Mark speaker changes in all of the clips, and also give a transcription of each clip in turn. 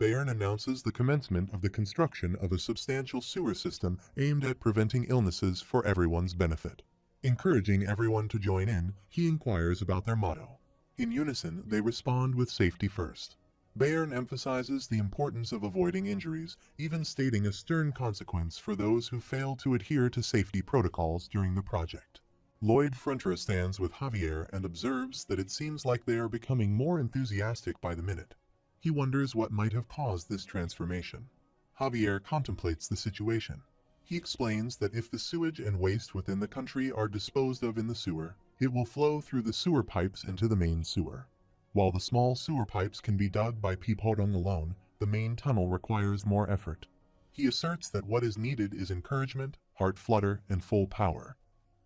Speaker 1: Bayern announces the commencement of the construction of a substantial sewer system aimed at preventing illnesses for everyone's benefit. Encouraging everyone to join in, he inquires about their motto. In unison, they respond with safety first. Bayern emphasizes the importance of avoiding injuries, even stating a stern consequence for those who fail to adhere to safety protocols during the project. Lloyd Frontier stands with Javier and observes that it seems like they are becoming more enthusiastic by the minute. He wonders what might have caused this transformation. Javier contemplates the situation. He explains that if the sewage and waste within the country are disposed of in the sewer, it will flow through the sewer pipes into the main sewer. While the small sewer pipes can be dug by Piporong alone, the main tunnel requires more effort. He asserts that what is needed is encouragement, heart flutter, and full power.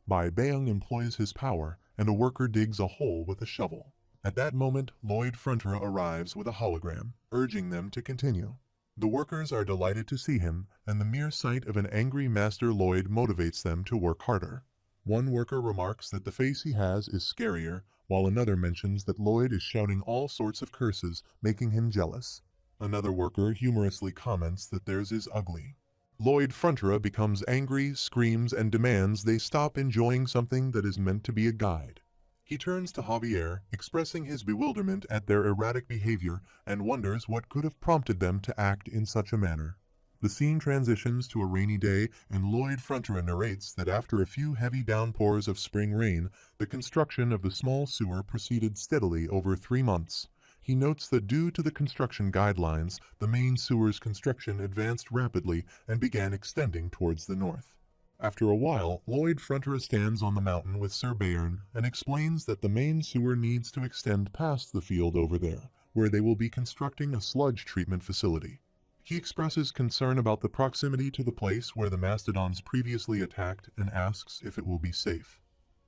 Speaker 1: Bai Beong employs his power, and a worker digs a hole with a shovel. At that moment, Lloyd Frontier arrives with a hologram, urging them to continue. The workers are delighted to see him, and the mere sight of an angry Master Lloyd motivates them to work harder. One worker remarks that the face he has is scarier, while another mentions that Lloyd is shouting all sorts of curses, making him jealous. Another worker humorously comments that theirs is ugly. Lloyd Frontier becomes angry, screams, and demands they stop enjoying something that is meant to be a guide. He turns to Javier, expressing his bewilderment at their erratic behavior and wonders what could have prompted them to act in such a manner. The scene transitions to a rainy day, and Lloyd Frontier narrates that after a few heavy downpours of spring rain, the construction of the small sewer proceeded steadily over 3 months. He notes that due to the construction guidelines, the main sewer's construction advanced rapidly and began extending towards the north. After a while, Lloyd Frontier stands on the mountain with Sir Bayern and explains that the main sewer needs to extend past the field over there, where they will be constructing a sludge treatment facility. He expresses concern about the proximity to the place where the mastodons previously attacked and asks if it will be safe.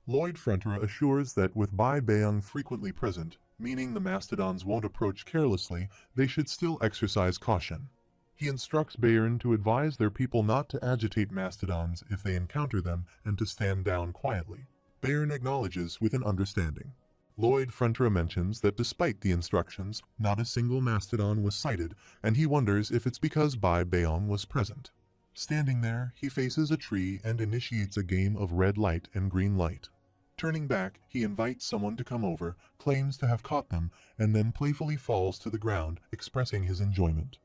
Speaker 1: Lloyd Frontier assures that with Bai Beong frequently present, meaning the mastodons won't approach carelessly, they should still exercise caution. He instructs Bayern to advise their people not to agitate mastodons if they encounter them and to stand down quietly. Bayern acknowledges with an understanding. Lloyd Frontier mentions that despite the instructions, not a single mastodon was sighted, and he wonders if it's because Bai Beong was present. Standing there, he faces a tree and initiates a game of red light and green light. Turning back, he invites someone to come over, claims to have caught them, and then playfully falls to the ground, expressing his enjoyment.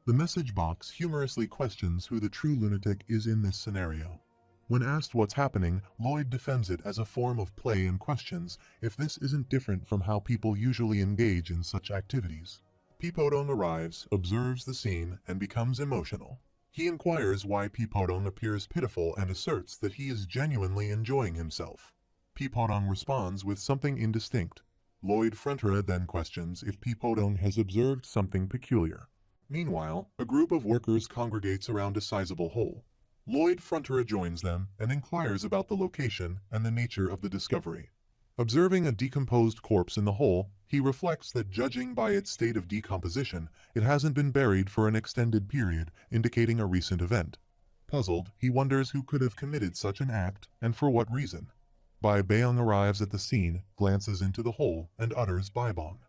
Speaker 1: The message box humorously questions who the true lunatic is in this scenario. When asked what's happening, Lloyd defends it as a form of play and questions if this isn't different from how people usually engage in such activities. Piporong arrives, observes the scene, and becomes emotional. He inquires why Piporong appears pitiful and asserts that he is genuinely enjoying himself. Piporong responds with something indistinct. Lloyd Frontier then questions if Piporong has observed something peculiar. Meanwhile, a group of workers congregates around a sizable hole. Lloyd Frontier joins them and inquires about the location and the nature of the discovery. Observing a decomposed corpse in the hole, he reflects that judging by its state of decomposition, it hasn't been buried for an extended period, indicating a recent event. Puzzled, he wonders who could have committed such an act and for what reason. Bai Beong arrives at the scene, glances into the hole, and utters Baibong.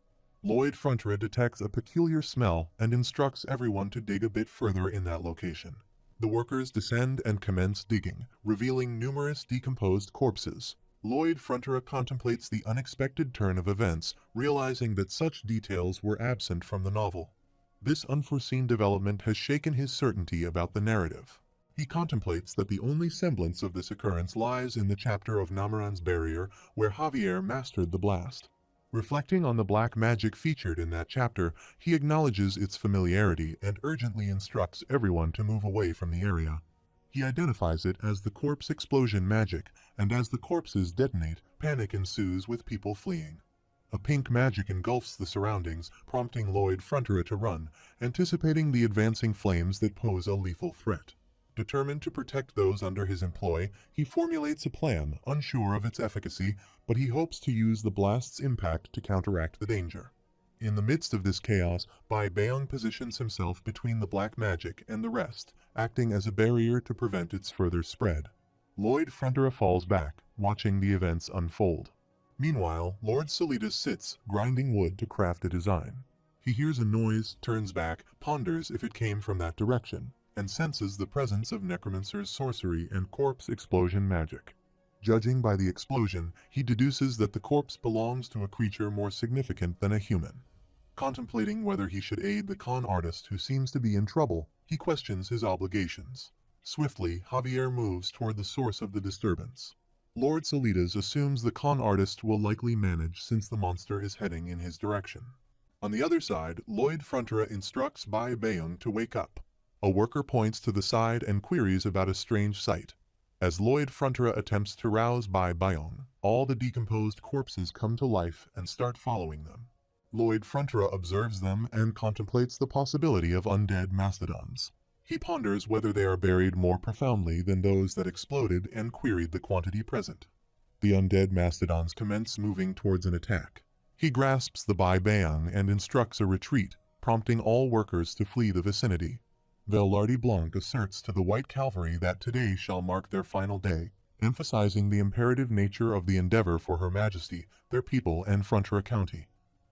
Speaker 1: Lloyd Frontier detects a peculiar smell and instructs everyone to dig a bit further in that location. The workers descend and commence digging, revealing numerous decomposed corpses. Lloyd Frontier contemplates the unexpected turn of events, realizing that such details were absent from the novel. This unforeseen development has shaken his certainty about the narrative. He contemplates that the only semblance of this occurrence lies in the chapter of Namaran's Barrier, where Javier mastered the blast. Reflecting on the black magic featured in that chapter, he acknowledges its familiarity and urgently instructs everyone to move away from the area. He identifies it as the corpse explosion magic, and as the corpses detonate, panic ensues with people fleeing. A pink magic engulfs the surroundings, prompting Lloyd Frontier to run, anticipating the advancing flames that pose a lethal threat. Determined to protect those under his employ, he formulates a plan, unsure of its efficacy, but he hopes to use the blast's impact to counteract the danger. In the midst of this chaos, Bai Beong positions himself between the black magic and the rest, acting as a barrier to prevent its further spread. Lloyd Frontier falls back, watching the events unfold. Meanwhile, Lord Solidas sits, grinding wood to craft a design. He hears a noise, turns back, ponders if it came from that direction, and senses the presence of necromancer's sorcery and corpse explosion magic. Judging by the explosion, he deduces that the corpse belongs to a creature more significant than a human. Contemplating whether he should aid the con artist who seems to be in trouble, he questions his obligations. Swiftly, Javier moves toward the source of the disturbance. Lord Solidas assumes the con artist will likely manage since the monster is heading in his direction. On the other side, Lloyd Frontera instructs Bai Bayung to wake up. A worker points to the side and queries about a strange sight. As Lloyd Frontera attempts to rouse Bai Bayung, all the decomposed corpses come to life and start following them. Lloyd Frontera observes them and contemplates the possibility of undead mastodons. He ponders whether they are buried more profoundly than those that exploded and queried the quantity present. The undead mastodons commence moving towards an attack. He grasps the Bai Bayang and instructs a retreat, prompting all workers to flee the vicinity. Velarde Blanc asserts to the White Cavalry that today shall mark their final day, emphasizing the imperative nature of the endeavor for Her Majesty, their people, and Frontera County.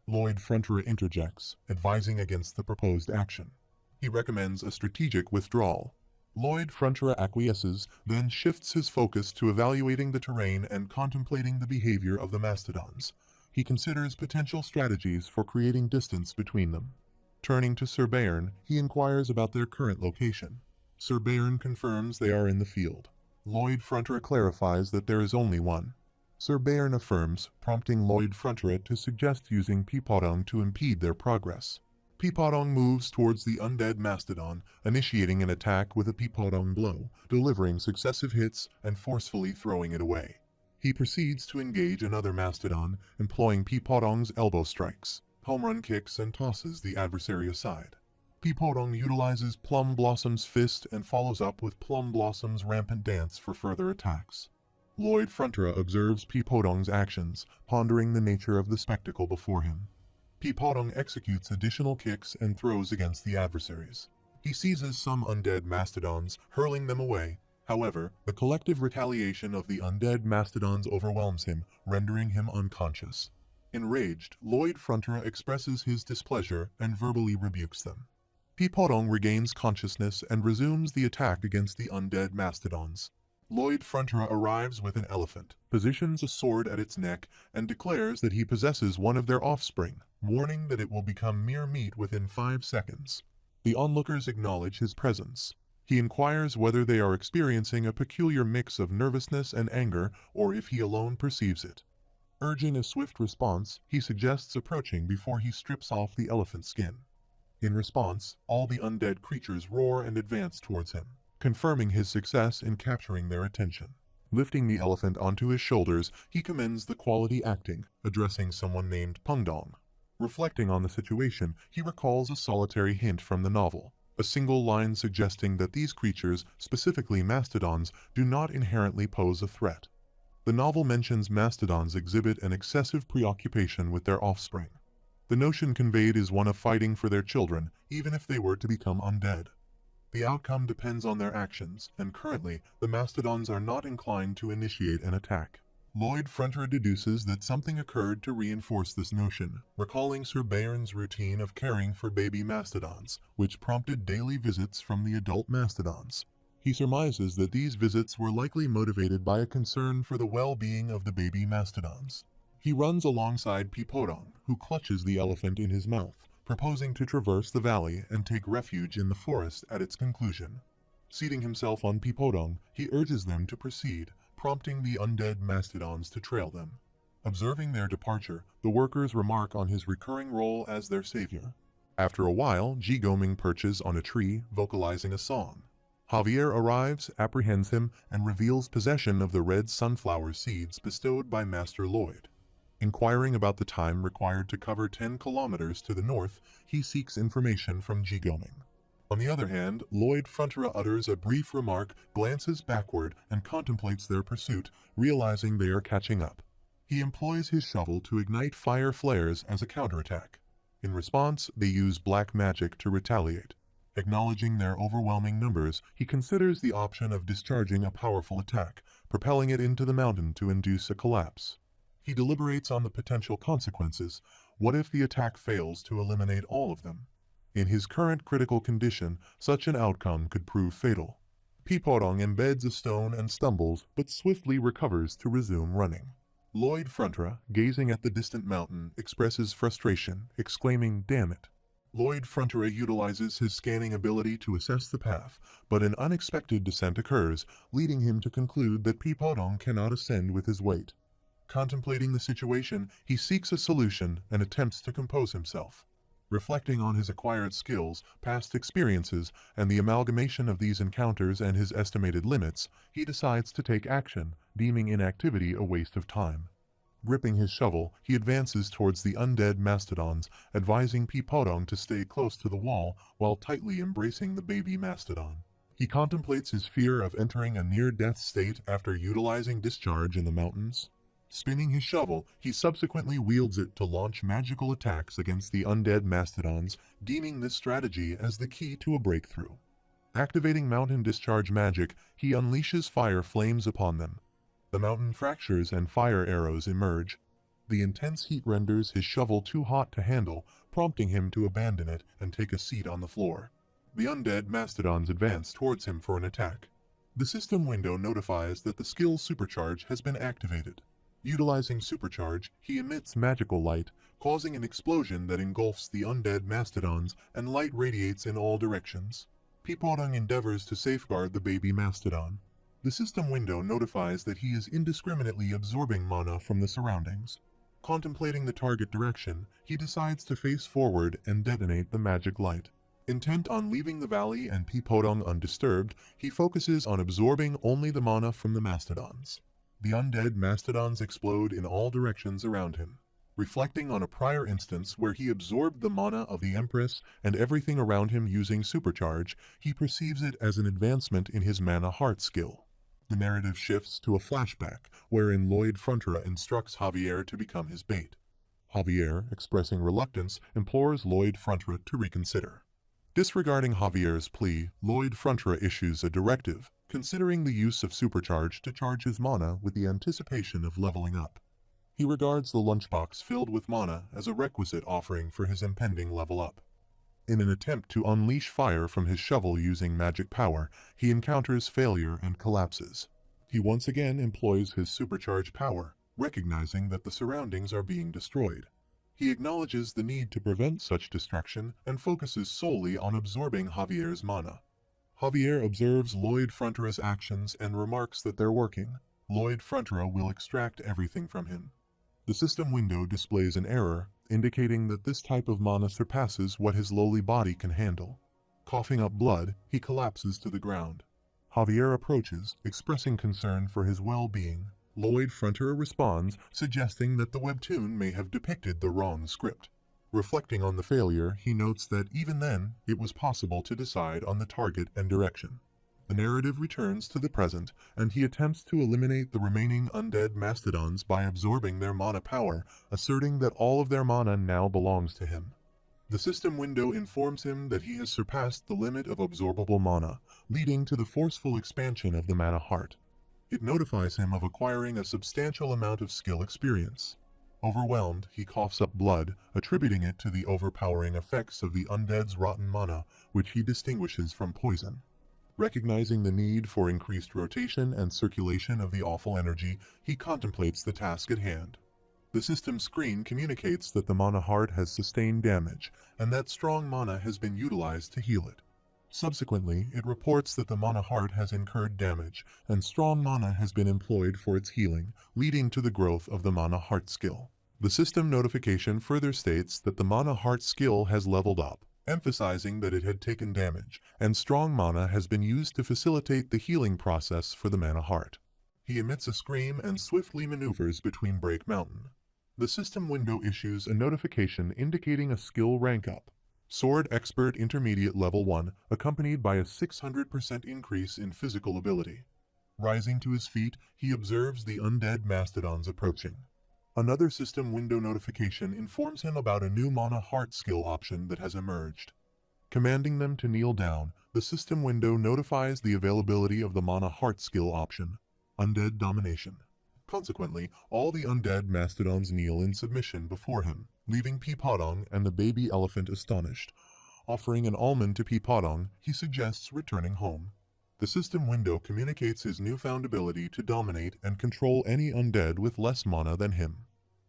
Speaker 1: Lloyd Frontera interjects, advising against the proposed action. He recommends a strategic withdrawal. Lloyd Frontera acquiesces, then shifts his focus to evaluating the terrain and contemplating the behavior of the mastodons. He considers potential strategies for creating distance between them. Turning to Sir Bayern, he inquires about their current location. Sir Bayern confirms they are in the field. Lloyd Frontera clarifies that there is only one. Sir Bayern affirms, prompting Lloyd Frontera to suggest using Peepodong to impede their progress. Peepodong moves towards the undead mastodon, initiating an attack with a Peepodong blow, delivering successive hits and forcefully throwing it away. He proceeds to engage another mastodon, employing Peepodong's elbow strikes, home run kicks, and tosses the adversary aside. Peepodong utilizes Plum Blossom's fist and follows up with Plum Blossom's rampant dance for further attacks. Lloyd Frontera observes Peepodong's actions, pondering the nature of the spectacle before him. Peepodong executes additional kicks and throws against the adversaries. He seizes some undead mastodons, hurling them away. However, the collective retaliation of the undead mastodons overwhelms him, rendering him unconscious. Enraged, Lloyd Frontera expresses his displeasure and verbally rebukes them. Peepodong regains consciousness and resumes the attack against the undead mastodons. Lloyd Frontera arrives with an elephant, positions a sword at its neck, and declares that he possesses one of their offspring, warning that it will become mere meat within 5 seconds. The onlookers acknowledge his presence. He inquires whether they are experiencing a peculiar mix of nervousness and anger, or if he alone perceives it. Urging a swift response, he suggests approaching before he strips off the elephant's skin. In response, all the undead creatures roar and advance towards him, confirming his success in capturing their attention. Lifting the elephant onto his shoulders, he commends the quality acting, addressing someone named Pungdong. Reflecting on the situation, he recalls a solitary hint from the novel, a single line suggesting that these creatures, specifically mastodons, do not inherently pose a threat. The novel mentions mastodons exhibit an excessive preoccupation with their offspring. The notion conveyed is one of fighting for their children, even if they were to become undead. The outcome depends on their actions, and currently, the mastodons are not inclined to initiate an attack. Lloyd Frontera deduces that something occurred to reinforce this notion, recalling Sir Bayern's routine of caring for baby mastodons, which prompted daily visits from the adult mastodons. He surmises that these visits were likely motivated by a concern for the well-being of the baby mastodons. He runs alongside Peepodong, who clutches the elephant in his mouth, proposing to traverse the valley and take refuge in the forest at its conclusion. Seating himself on Peepodong, he urges them to proceed, prompting the undead mastodons to trail them. Observing their departure, the workers remark on his recurring role as their savior. After a while, Jigoming perches on a tree, vocalizing a song. Javier arrives, apprehends him, and reveals possession of the red sunflower seeds bestowed by Master Lloyd. Inquiring about the time required to cover 10 kilometers to the north, he seeks information from Jigoming. On the other hand, Lloyd Frontera utters a brief remark, glances backward, and contemplates their pursuit, realizing they are catching up. He employs his shovel to ignite fire flares as a counterattack. In response, they use black magic to retaliate. Acknowledging their overwhelming numbers, he considers the option of discharging a powerful attack, propelling it into the mountain to induce a collapse. He deliberates on the potential consequences, What if the attack fails to eliminate all of them? In his current critical condition, such an outcome could prove fatal. Piporong embeds a stone and stumbles, but swiftly recovers to resume running. Lloyd Frontra, gazing at the distant mountain, expresses frustration, exclaiming, "Damn it." Lloyd Frontra utilizes his scanning ability to assess the path, but an unexpected descent occurs, leading him to conclude that Piporong cannot ascend with his weight. Contemplating the situation, he seeks a solution and attempts to compose himself. Reflecting on his acquired skills, past experiences, and the amalgamation of these encounters and his estimated limits, he decides to take action, deeming inactivity a waste of time. Gripping his shovel, he advances towards the undead mastodons, advising Piporong to stay close to the wall while tightly embracing the baby mastodon. He contemplates his fear of entering a near-death state after utilizing discharge in the mountains. Spinning his shovel, he subsequently wields it to launch magical attacks against the undead mastodons, deeming this strategy as the key to a breakthrough. Activating mountain discharge magic, he unleashes fire flames upon them. The mountain fractures and fire arrows emerge. The intense heat renders his shovel too hot to handle, prompting him to abandon it and take a seat on the floor. The undead mastodons advance towards him for an attack. The system window notifies that the skill Supercharge has been activated. Utilizing Supercharge, he emits magical light, causing an explosion that engulfs the undead mastodons, and light radiates in all directions. Piporong endeavors to safeguard the baby mastodon. The system window notifies that he is indiscriminately absorbing mana from the surroundings. Contemplating the target direction, he decides to face forward and detonate the magic light. Intent on leaving the valley and Piporong undisturbed, he focuses on absorbing only the mana from the mastodons. The undead mastodons explode in all directions around him. Reflecting on a prior instance where he absorbed the mana of the Empress and everything around him using Supercharge, he perceives it as an advancement in his mana heart skill. The narrative shifts to a flashback, wherein Lloyd Frontra instructs Javier to become his bait. Javier, expressing reluctance, implores Lloyd Frontra to reconsider. Disregarding Javier's plea, Lloyd Frontra issues a directive, considering the use of Supercharge to charge his mana with the anticipation of leveling up. He regards the lunchbox filled with mana as a requisite offering for his impending level up. In an attempt to unleash fire from his shovel using magic power, he encounters failure and collapses. He once again employs his Supercharge power, recognizing that the surroundings are being destroyed. He acknowledges the need to prevent such destruction and focuses solely on absorbing Javier's mana. Javier observes Lloyd Frontra's actions and remarks that they're working. Lloyd Frontra will extract everything from him. The system window displays an error, indicating that this type of mana surpasses what his lowly body can handle. Coughing up blood, he collapses to the ground. Javier approaches, expressing concern for his well-being. Lloyd Frontra responds, suggesting that the webtoon may have depicted the wrong script. Reflecting on the failure, he notes that even then, it was possible to decide on the target and direction. The narrative returns to the present, and he attempts to eliminate the remaining undead mastodons by absorbing their mana power, asserting that all of their mana now belongs to him. The system window informs him that he has surpassed the limit of absorbable mana, leading to the forceful expansion of the mana heart. It notifies him of acquiring a substantial amount of skill experience. Overwhelmed, he coughs up blood, attributing it to the overpowering effects of the undead's rotten mana, which he distinguishes from poison. Recognizing the need for increased rotation and circulation of the awful energy, he contemplates the task at hand. The system screen communicates that the mana heart has sustained damage, and that strong mana has been utilized to heal it. Subsequently, it reports that the mana heart has incurred damage, and strong mana has been employed for its healing, leading to the growth of the mana heart skill. The system notification further states that the mana heart skill has leveled up, emphasizing that it had taken damage, and strong mana has been used to facilitate the healing process for the mana heart. He emits a scream and swiftly maneuvers between Break Mountain. The system window issues a notification indicating a skill rank up. Sword Expert Intermediate Level 1, accompanied by a 600% increase in physical ability. Rising to his feet, he observes the undead mastodons approaching. Another system window notification informs him about a new mana heart skill option that has emerged. Commanding them to kneel down, the system window notifies the availability of the mana heart skill option, Undead Domination. Consequently, all the undead mastodons kneel in submission before him. leaving Peepodong and the baby elephant astonished. Offering an almond to Peepodong, he suggests returning home. The system window communicates his newfound ability to dominate and control any undead with less mana than him.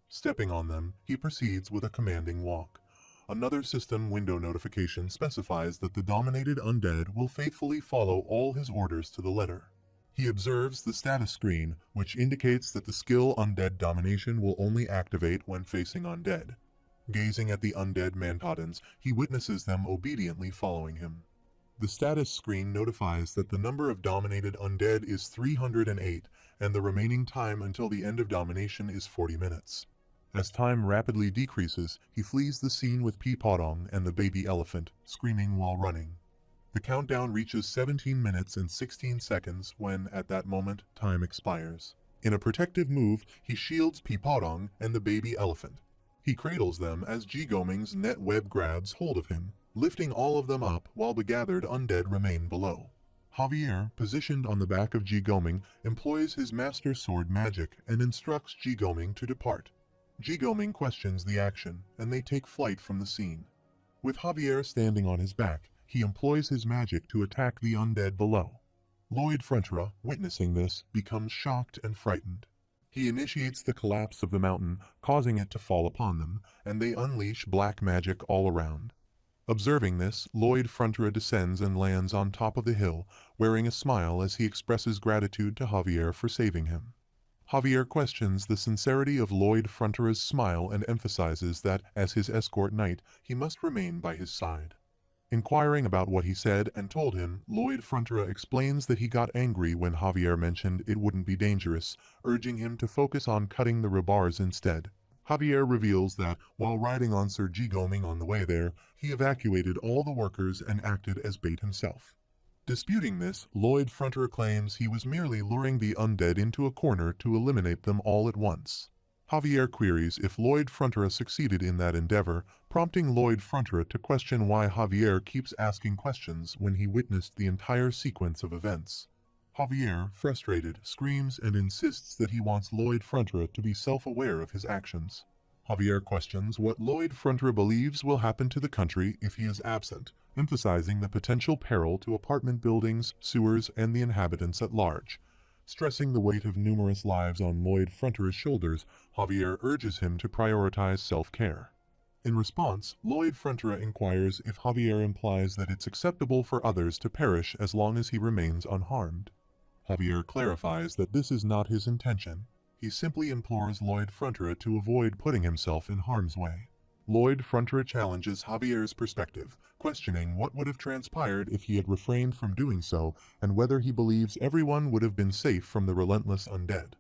Speaker 1: Stepping on them, he proceeds with a commanding walk. Another system window notification specifies that the dominated undead will faithfully follow all his orders to the letter. He observes the status screen, which indicates that the skill Undead Domination will only activate when facing undead. Gazing at the undead Mantodons, he witnesses them obediently following him. The status screen notifies that the number of dominated undead is 308, and the remaining time until the end of domination is 40 minutes. As time rapidly decreases, he flees the scene with Peepodong and the baby elephant, screaming while running. The countdown reaches 17 minutes and 16 seconds when, at that moment, time expires. In a protective move, he shields Peepodong and the baby elephant. He cradles them as Jigoming's net web grabs hold of him, lifting all of them up while the gathered undead remain below. Javier, positioned on the back of Jigoming, employs his Master Sword magic and instructs Jigoming to depart. Jigoming questions the action, and they take flight from the scene. With Javier standing on his back, he employs his magic to attack the undead below. Lloyd Frontura, witnessing this, becomes shocked and frightened. He initiates the collapse of the mountain, causing it to fall upon them, and they unleash black magic all around. Observing this, Lloyd Frontura descends and lands on top of the hill, wearing a smile as he expresses gratitude to Javier for saving him. Javier questions the sincerity of Lloyd Frontura's smile and emphasizes that, as his escort knight, he must remain by his side. Inquiring about what he said and told him, Lloyd Frontura explains that he got angry when Javier mentioned it wouldn't be dangerous, urging him to focus on cutting the rebars instead. Javier reveals that, while riding on Sir Jigoming on the way there, he evacuated all the workers and acted as bait himself. Disputing this, Lloyd Frontura claims he was merely luring the undead into a corner to eliminate them all at once. Javier queries if Lloyd Frontura succeeded in that endeavor, prompting Lloyd Frontura to question why Javier keeps asking questions when he witnessed the entire sequence of events. Javier, frustrated, screams and insists that he wants Lloyd Frontura to be self-aware of his actions. Javier questions what Lloyd Frontura believes will happen to the country if he is absent, emphasizing the potential peril to apartment buildings, sewers, and the inhabitants at large. Stressing the weight of numerous lives on Lloyd Frontura's shoulders, Javier urges him to prioritize self-care. In response, Lloyd Frontura inquires if Javier implies that it's acceptable for others to perish as long as he remains unharmed. Javier clarifies that this is not his intention. He simply implores Lloyd Frontura to avoid putting himself in harm's way. Lloyd Frontura challenges Javier's perspective, questioning what would have transpired if he had refrained from doing so and whether he believes everyone would have been safe from the relentless undead.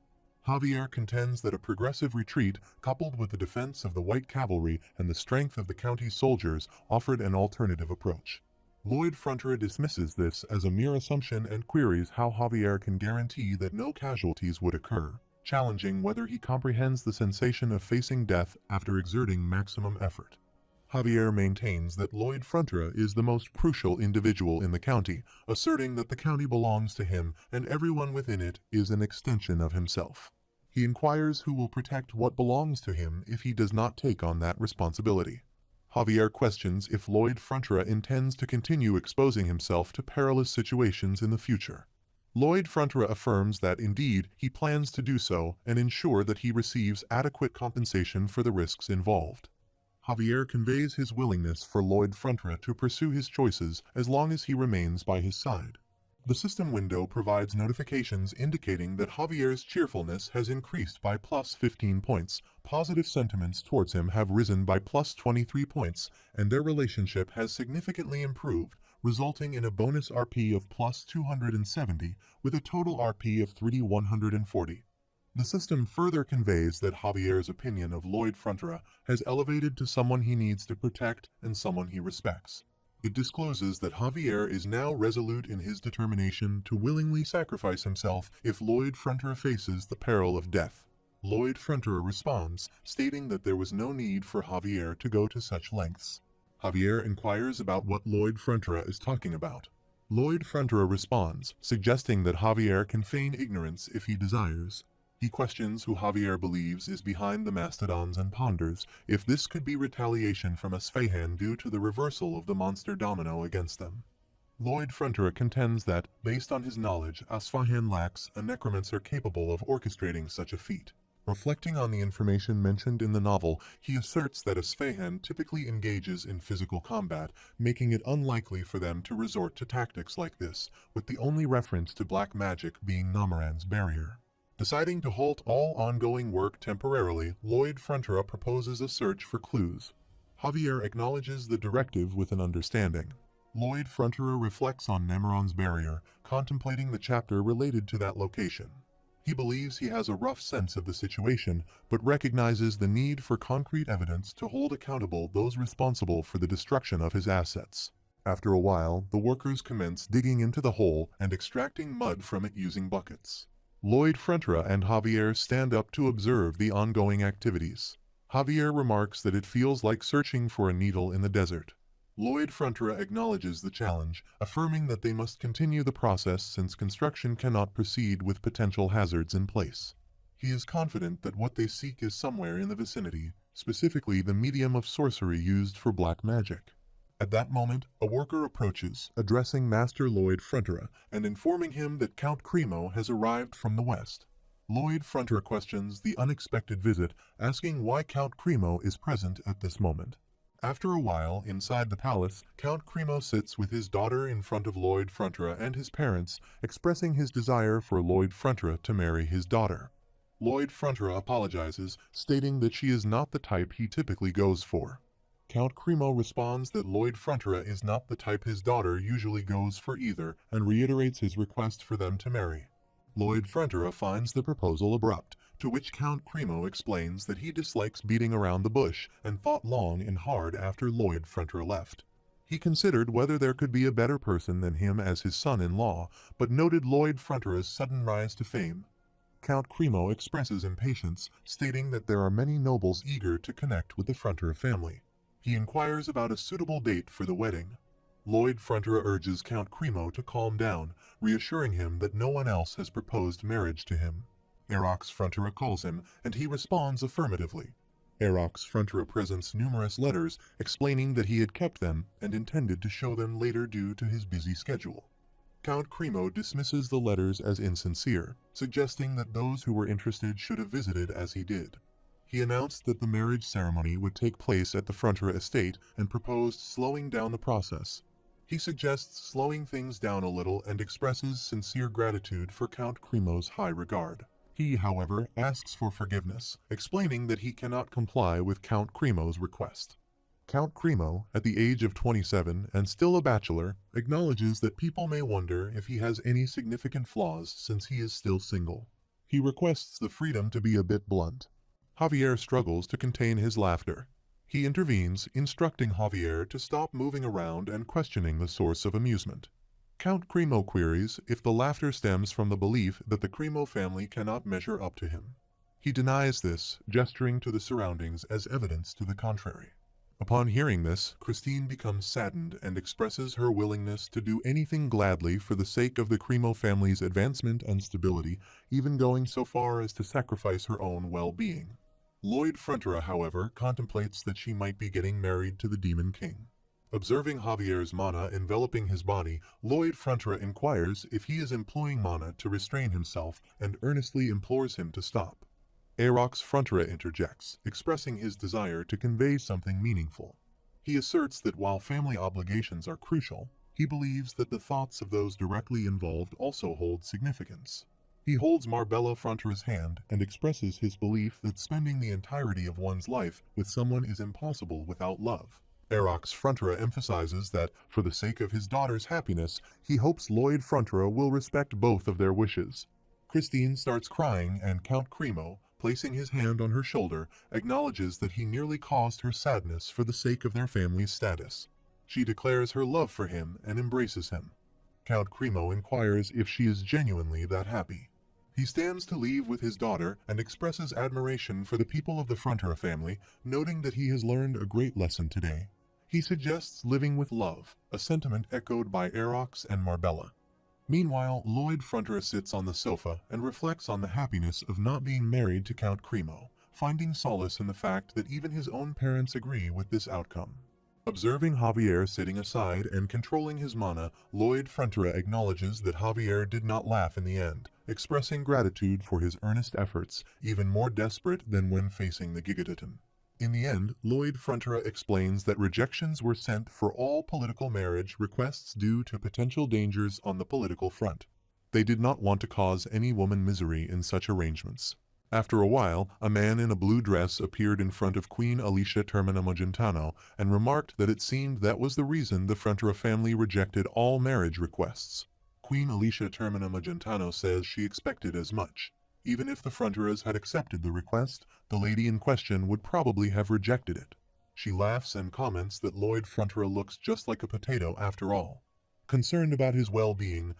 Speaker 1: Javier contends that a progressive retreat, coupled with the defense of the White Cavalry and the strength of the county's soldiers, offered an alternative approach. Lloyd Frontura dismisses this as a mere assumption and queries how Javier can guarantee that no casualties would occur, challenging whether he comprehends the sensation of facing death after exerting maximum effort. Javier maintains that Lloyd Frontura is the most crucial individual in the county, asserting that the county belongs to him and everyone within it is an extension of himself. He inquires who will protect what belongs to him if he does not take on that responsibility. Javier questions if Lloyd Frontura intends to continue exposing himself to perilous situations in the future. Lloyd Frontura affirms that indeed he plans to do so and ensure that he receives adequate compensation for the risks involved. Javier conveys his willingness for Lloyd Frontura to pursue his choices as long as he remains by his side. The system window provides notifications indicating that Javier's cheerfulness has increased by plus 15 points, positive sentiments towards him have risen by plus 23 points, and their relationship has significantly improved, resulting in a bonus RP of plus 270 with a total RP of 3,140. The system further conveys that Javier's opinion of Lloyd Frontura has elevated to someone he needs to protect and someone he respects. It discloses that Javier is now resolute in his determination to willingly sacrifice himself if Lloyd Frontura faces the peril of death. Lloyd Frontura responds, stating that there was no need for Javier to go to such lengths. Javier inquires about what Lloyd Frontura is talking about. Lloyd Frontura responds, suggesting that Javier can feign ignorance if he desires. He questions who Javier believes is behind the mastodons and ponders if this could be retaliation from Esfahan due to the reversal of the monster domino against them. Lloyd Fronterer contends that, based on his knowledge, Esfahan lacks a necromancer capable of orchestrating such a feat. Reflecting on the information mentioned in the novel, he asserts that Esfahan typically engages in physical combat, making it unlikely for them to resort to tactics like this, with the only reference to black magic being Namaran's barrier. Deciding to halt all ongoing work temporarily, Lloyd Fronterer proposes a search for clues. Javier acknowledges the directive with an understanding. Lloyd Fronterer reflects on Namaran's barrier, contemplating the chapter related to that location. He believes he has a rough sense of the situation, but recognizes the need for concrete evidence to hold accountable those responsible for the destruction of his assets. After a while, the workers commence digging into the hole and extracting mud from it using buckets. Lloyd Fronterer and Javier stand up to observe the ongoing activities. Javier remarks that it feels like searching for a needle in the desert. Lloyd Fronterer acknowledges the challenge, affirming that they must continue the process since construction cannot proceed with potential hazards in place. He is confident that what they seek is somewhere in the vicinity, specifically the medium of sorcery used for black magic. At that moment, a worker approaches, addressing Master Lloyd Fronterer and informing him that Count Cremo has arrived from the west. Lloyd Fronterer questions the unexpected visit, asking why Count Cremo is present at this moment. After a while, inside the palace, Count Cremo sits with his daughter in front of Lloyd Fronterer and his parents, expressing his desire for Lloyd Fronterer to marry his daughter. Lloyd Fronterer apologizes, stating that she is not the type he typically goes for. Count Cremo responds that Lloyd Fronterer is not the type his daughter usually goes for either, and reiterates his request for them to marry. Lloyd Fronterer finds the proposal abrupt, to which Count Cremo explains that he dislikes beating around the bush and thought long and hard after Lloyd Fronterer left. He considered whether there could be a better person than him as his son-in-law, but noted Lloyd Fronterer's sudden rise to fame. Count Cremo expresses impatience, stating that there are many nobles eager to connect with the Fronterer family. He inquires about a suitable date for the wedding. Lloyd Fronterer urges Count Cremo to calm down, reassuring him that no one else has proposed marriage to him. Erox Fronterer calls him, and he responds affirmatively. Erox Fronterer presents numerous letters explaining that he had kept them and intended to show them later due to his busy schedule. Count Cremo dismisses the letters as insincere, suggesting that those who were interested should have visited as he did. He announced that the marriage ceremony would take place at the Fronterer estate and proposed slowing down the process. He suggests slowing things down a little and expresses sincere gratitude for Count Cremo's high regard. He, however, asks for forgiveness, explaining that he cannot comply with Count Cremo's request. Count Cremo, at the age of 27 and still a bachelor, acknowledges that people may wonder if he has any significant flaws since he is still single. He requests the freedom to be a bit blunt. Javier struggles to contain his laughter. He intervenes, instructing Javier to stop moving around and questioning the source of amusement. Count Cremo queries if the laughter stems from the belief that the Cremo family cannot measure up to him. He denies this, gesturing to the surroundings as evidence to the contrary. Upon hearing this, Christine becomes saddened and expresses her willingness to do anything gladly for the sake of the Cremo family's advancement and stability, even going so far as to sacrifice her own well-being. Lloyd Fronterer, however, contemplates that she might be getting married to the Demon King. Observing Javier's mana enveloping his body, Lloyd Fronterer inquires if he is employing mana to restrain himself and earnestly implores him to stop. Erox Fronterer interjects, expressing his desire to convey something meaningful. He asserts that while family obligations are crucial, he believes that the thoughts of those directly involved also hold significance. He holds Marbella Fronterer's hand and expresses his belief that spending the entirety of one's life with someone is impossible without love. Erox Fronterer emphasizes that, for the sake of his daughter's happiness, he hopes Lloyd Fronterer will respect both of their wishes. Christine starts crying and Count Cremo, placing his hand on her shoulder, acknowledges that he nearly caused her sadness for the sake of their family's status. She declares her love for him and embraces him. Count Cremo inquires if she is genuinely that happy. He stands to leave with his daughter and expresses admiration for the people of the Fronterer family, noting that he has learned a great lesson today. He suggests living with love, a sentiment echoed by Erox and Marbella. Meanwhile, Lloyd Frontera sits on the sofa and reflects on the happiness of not being married to Count Cremo, finding solace in the fact that even his own parents agree with this outcome. Observing Javier sitting aside and controlling his mana, Lloyd Frontera acknowledges that Javier did not laugh in the end, expressing gratitude for his earnest efforts, even more desperate than when facing the Gigadoton. In the end, Lloyd Frontera explains that rejections were sent for all political marriage requests due to potential dangers on the political front. They did not want to cause any woman misery in such arrangements. After a while, a man in a blue dress appeared in front of Queen Alicia Termina Magentano and remarked that it seemed that was the reason the Frontera family rejected all marriage requests. Queen Alicia Termina Magentano says she expected as much. Even if the Fronteras had accepted the request, the lady in question would probably have rejected it. She laughs and comments that Lloyd Frontera looks just like a potato after all. Concerned about his well-being,